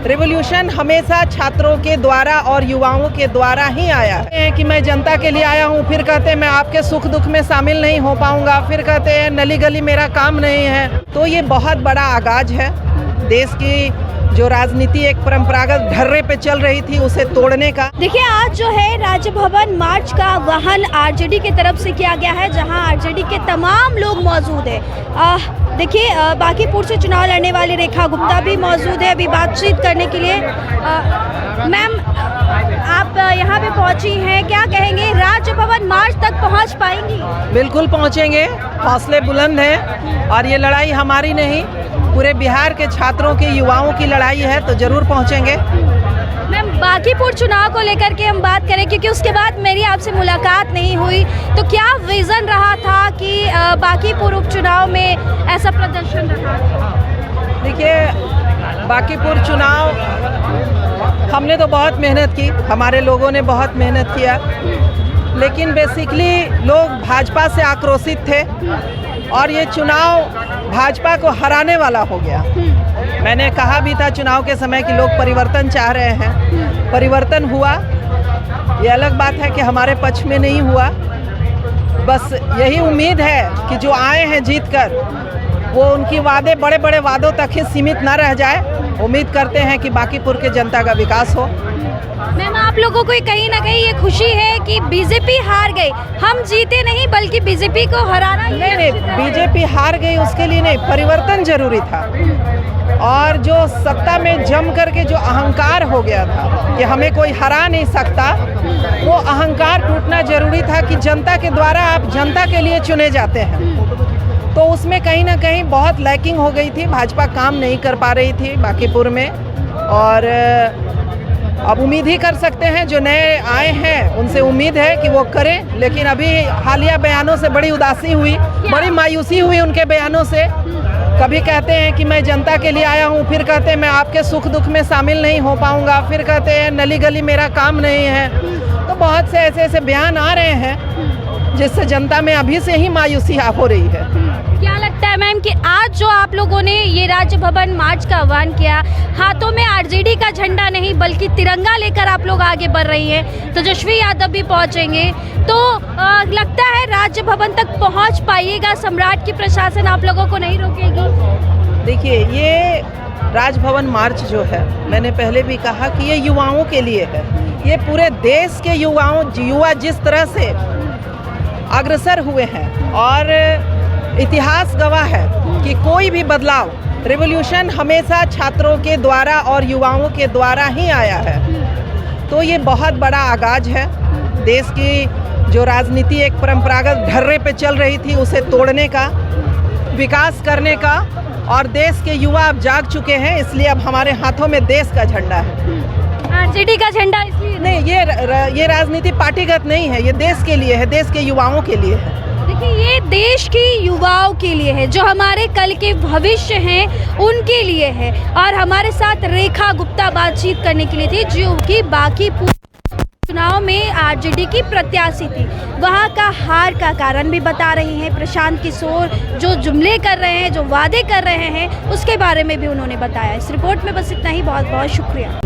Revolution हमेशा छात्रों के द्वारा और युवाओं के द्वारा ही आया है कि मैं जनता के लिए आया हूँ, फिर कहते हैं मैं आपके सुख दुख में शामिल नहीं हो पाऊंगा, फिर कहते हैं नली गली मेरा काम नहीं है। तो ये बहुत बड़ा आगाज है। देश की जो राजनीति एक परंपरागत ढर्रे पे चल रही थी उसे तोड़ने का। देखिए, आज जो है राजभवन मार्च का आह्वान आरजेडी की तरफ से किया गया है, जहां आरजेडी के तमाम लोग मौजूद हैं। देखिए, बांकीपुर से चुनाव लड़ने वाली रेखा गुप्ता भी मौजूद है अभी बातचीत करने के लिए। मैम, आप यहाँ पे पहुँची हैं, क्या कहेंगे, राजभवन मार्च तक पहुँच पाएंगी? बिल्कुल पहुँचेंगे, हौसले बुलंद हैं और ये लड़ाई हमारी नहीं, पूरे बिहार के छात्रों के युवाओं की लड़ाई है, तो जरूर पहुंचेंगे। मैम, बांकीपुर चुनाव को लेकर के हम बात करें, क्योंकि उसके बाद मेरी आपसे मुलाकात नहीं हुई, तो क्या विजन रहा था कि बांकीपुर उपचुनाव में ऐसा प्रदर्शन रहा? देखिए, बांकीपुर चुनाव हमने तो बहुत मेहनत की, हमारे लोगों ने बहुत मेहनत किया, लेकिन बेसिकली लोग भाजपा से आक्रोशित थे और ये चुनाव भाजपा को हराने वाला हो गया। मैंने कहा भी था चुनाव के समय कि लोग परिवर्तन चाह रहे हैं, परिवर्तन हुआ। ये अलग बात है कि हमारे पक्ष में नहीं हुआ। बस यही उम्मीद है कि जो आए हैं जीतकर वो उनकी वादे बड़े बड़े वादों तक ही सीमित न रह जाए। उम्मीद करते हैं कि बांकीपुर के जनता का विकास हो। मैम, आप लोगों को कहीं ना कहीं ये खुशी है कि बीजेपी हार गई, हम जीते नहीं बल्कि बीजेपी को हराना? नहीं, बीजेपी हार गई उसके लिए नहीं, परिवर्तन जरूरी था। और जो सत्ता में जम करके जो अहंकार हो गया था कि हमें कोई हरा नहीं सकता, वो अहंकार टूटना जरूरी था कि जनता के द्वारा आप जनता के लिए चुने जाते हैं। तो उसमें कहीं ना कहीं बहुत लैकिंग हो गई थी, भाजपा काम नहीं कर पा रही थी बांकीपुर में। और अब उम्मीद ही कर सकते हैं जो नए आए हैं उनसे उम्मीद है कि वो करें, लेकिन अभी हालिया बयानों से बड़ी उदासी हुई, बड़ी मायूसी हुई उनके बयानों से। कभी कहते हैं कि मैं जनता के लिए आया हूँ, फिर कहते हैं मैं आपके सुख दुख में शामिल नहीं हो पाऊंगा, फिर कहते हैं नली गली मेरा काम नहीं है। तो बहुत से ऐसे ऐसे बयान आ रहे हैं जिससे जनता में अभी से ही मायूसी हो रही है। क्या लगता है मैम कि आज जो आप लोगों ने ये राजभवन मार्च का आह्वान किया, हाथों में आरजेडी का झंडा नहीं बल्कि तिरंगा लेकर आप लोग आगे बढ़ रही हैं, तेजस्वी यादव भी पहुंचेंगे, तो लगता है राजभवन तक पहुंच पाइएगा? सम्राट की प्रशासन आप लोगों को नहीं रोकेगी? देखिए, ये राजभवन मार्च जो है, मैंने पहले भी कहा कि ये युवाओं के लिए है। ये पूरे देश के युवा जिस तरह से अग्रसर हुए हैं और इतिहास गवाह है कि कोई भी बदलाव, रिवॉल्यूशन हमेशा छात्रों के द्वारा और युवाओं के द्वारा ही आया है। तो ये बहुत बड़ा आगाज है। देश की जो राजनीति एक परंपरागत ढर्रे पे चल रही थी उसे तोड़ने का, विकास करने का। और देश के युवा अब जाग चुके हैं, इसलिए अब हमारे हाथों में देश का झंडा है। आरजेडी का झंडा इसलिए नहीं, ये राजनीति पार्टीगत नहीं है, ये देश के लिए है, देश के युवाओं के लिए है। देखिए, ये देश के युवाओं के लिए है, जो हमारे कल के भविष्य हैं उनके लिए है। और हमारे साथ रेखा गुप्ता बातचीत करने के लिए थी, जो कि बांकीपुर चुनाव में आरजेडी की प्रत्याशी थी। वहां का हार का कारण भी बता रही हैं। प्रशांत किशोर जो जुमले कर रहे हैं, जो वादे कर रहे हैं, उसके बारे में भी उन्होंने बताया। इस रिपोर्ट में बस इतना ही। बहुत बहुत शुक्रिया।